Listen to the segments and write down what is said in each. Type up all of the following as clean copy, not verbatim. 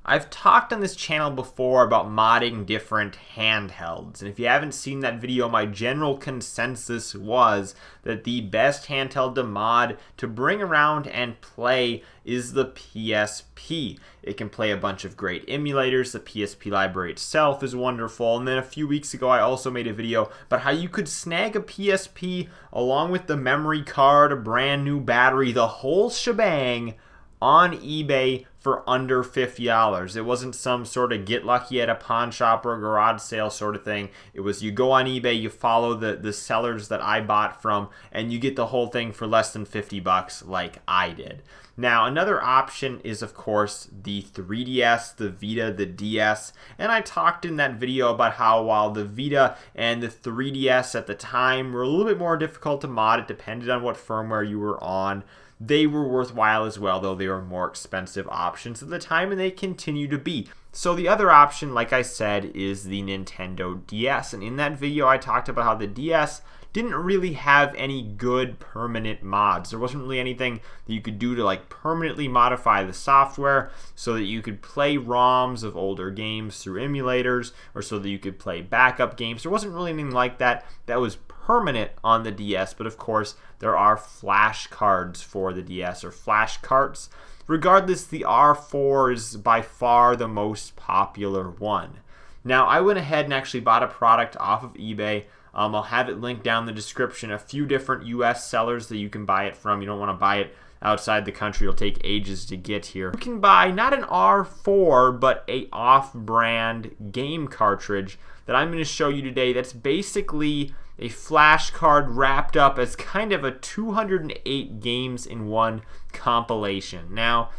I've talked on this channel before about modding different handhelds, and if you haven't seen that video, my general consensus was that the best handheld to mod to bring around and play is the PSP. It can play a bunch of great emulators. The PSP library itself is wonderful. And then a few weeks ago, I also made a video about how you could snag a PSP along with the memory card, a brand new battery, the whole shebang on eBay for under $50. It wasn't some sort of get lucky at a pawn shop or a garage sale sort of thing. It was you go on eBay, you follow the sellers that I bought from, and you get the whole thing for less than $50 like I did. Now, another option is, of course, the 3DS, the Vita, the DS, and I talked in that video about how while the Vita and the 3DS at the time were a little bit more difficult to mod, it depended on what firmware you were on. They were worthwhile as well, though they were more expensive options at the time, and they continue to be. So the other option, like I said, is the Nintendo DS. And in that video, I talked about how the DS didn't really have any good permanent mods. There wasn't really anything that you could do to like permanently modify the software so that you could play ROMs of older games through emulators, or so that you could play backup games. There wasn't really anything like that that was permanent on the DS, but of course there are flash cards for the DS, or flashcarts. Regardless, the R4 is by far the most popular one. Now, I went ahead and actually bought a product off of eBay. I'll have it linked down in the description. A few different US sellers that you can buy it from. You don't want to buy it outside the country. It'll take ages to get here. You can buy not an R4, but a off-brand game cartridge that I'm going to show you today. That's basically a flash card wrapped up as kind of a 208 games in one compilation. Now,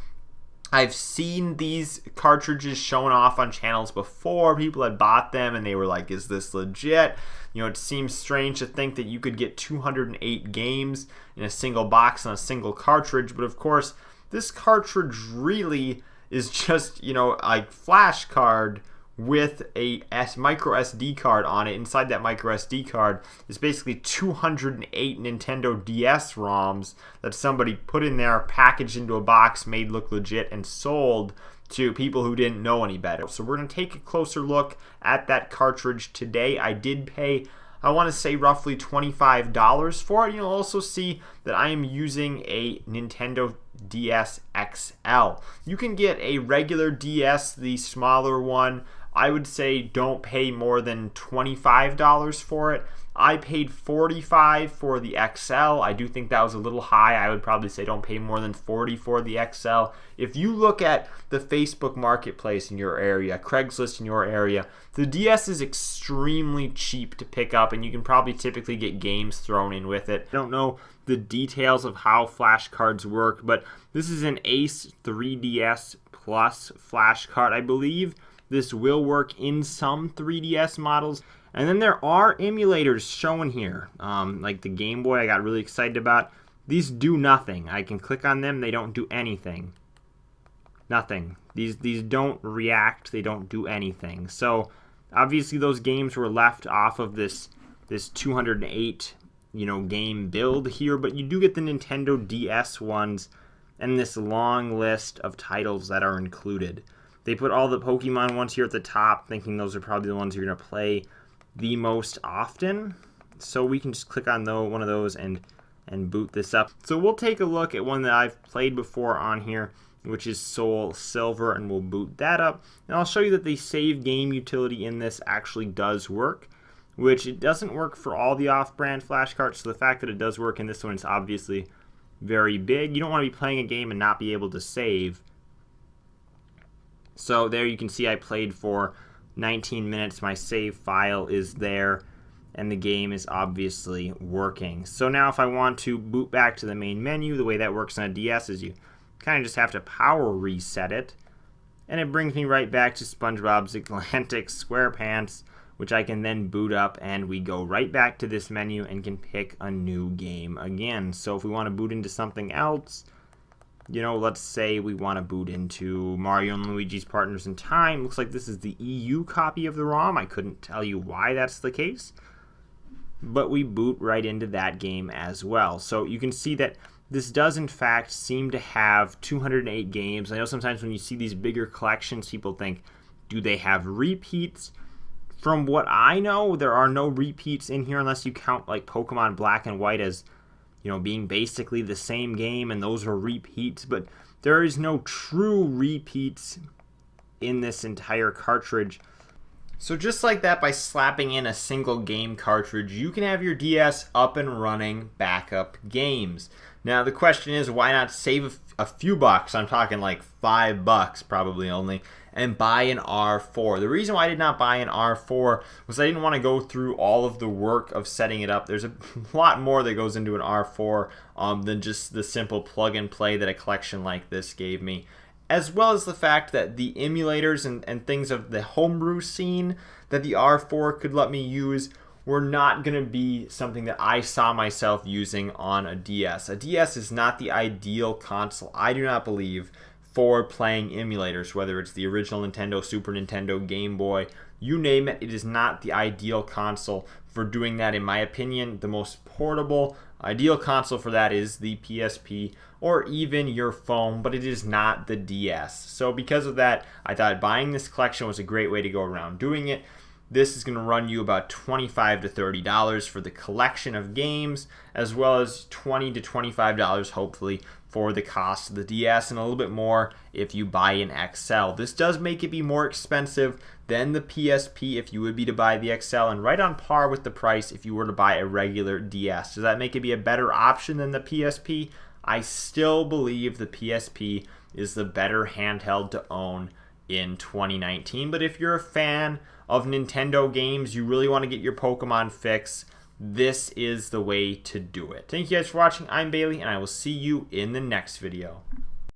I've seen these cartridges shown off on channels before. People had bought them and they were like, is this legit? You know, it seems strange to think that you could get 208 games in a single box on a single cartridge, but of course, this cartridge really is just, you know, a flash card with a micro SD card on it. Inside that micro SD card is basically 208 Nintendo DS ROMs that somebody put in there, packaged into a box, made look legit, and sold to people who didn't know any better. So we're going to take a closer look at that cartridge today. I did pay, I want to say, roughly $25 for it. You'll also see that I am using a Nintendo DS XL. You can get a regular DS, the smaller one. I would say don't pay more than $25 for it. I paid $45 for the XL. I do think that was a little high. I would probably say don't pay more than $40 for the XL. If you look at the Facebook Marketplace in your area, Craigslist in your area, the DS is extremely cheap to pick up, and you can probably typically get games thrown in with it. I don't know the details of how flash cards work, but this is an Ace 3DS Plus flash card. I believe this will work in some 3DS models. And then there are emulators shown here, like the Game Boy I got really excited about. These do nothing. I can click on them, they don't do anything. Nothing. These don't react, they don't do anything. So obviously those games were left off of this 208 game build here, but you do get the Nintendo DS ones and this long list of titles that are included. They put all the Pokemon ones here at the top, thinking those are probably the ones you're going to play the most often. So we can just click on one of those and boot this up. So we'll take a look at one that I've played before on here, which is Soul Silver, and we'll boot that up. And I'll show you that the save game utility in this actually does work, which it doesn't work for all the off-brand flash cards. So the fact that it does work in this one is obviously very big. You don't want to be playing a game and not be able to save. So there you can see I played for 19 minutes. My save file is there, and the game is obviously working. So now if I want to boot back to the main menu, the way that works on a DS is you kind of just have to power reset it, and it brings me right back to SpongeBob's Atlantic SquarePants, which I can then boot up, and we go right back to this menu and can pick a new game again. So if we want to boot into something else, let's say we want to boot into Mario and Luigi's Partners in Time. Looks like this is the EU copy of the ROM. I couldn't tell you why that's the case, but we boot right into that game as well. So you can see that this does in fact seem to have 208 games. I know sometimes when you see these bigger collections, people think, do they have repeats? From what I know, there are no repeats in here unless you count like Pokemon Black and White as, you know, being basically the same game, and those are repeats, but there is no true repeats in this entire cartridge. So just like that, by slapping in a single game cartridge, you can have your DS up and running backup games. Now the question is, why not save a few bucks? I'm talking like $5 probably only, and buy an R4. The reason why I did not buy an R4 was I didn't want to go through all of the work of setting it up. There's a lot more that goes into an R4 than just the simple plug and play that a collection like this gave me. As well as the fact that the emulators and things of the homebrew scene that the R4 could let me use were not going to be something that I saw myself using on a DS. A DS is not the ideal console, I do not believe, for playing emulators, whether it's the original Nintendo, Super Nintendo, Game Boy, you name it. It is not the ideal console for doing that, in my opinion. The most portable, ideal console for that is the PSP or even your phone, but it is not the DS. So because of that, I thought buying this collection was a great way to go around doing it. This is going to run you about $25 to $30 for the collection of games, as well as $20 to $25 hopefully for the cost of the DS, and a little bit more if you buy an XL. This does make it be more expensive than the PSP if you would be to buy the XL, and right on par with the price if you were to buy a regular DS. Does that make it be a better option than the PSP? I still believe the PSP is the better handheld to own in 2019, but if you're a fan of Nintendo games, you really want to get your Pokemon fix, this is the way to do it. Thank you guys for watching. I'm Bailey, and I will see you in the next video.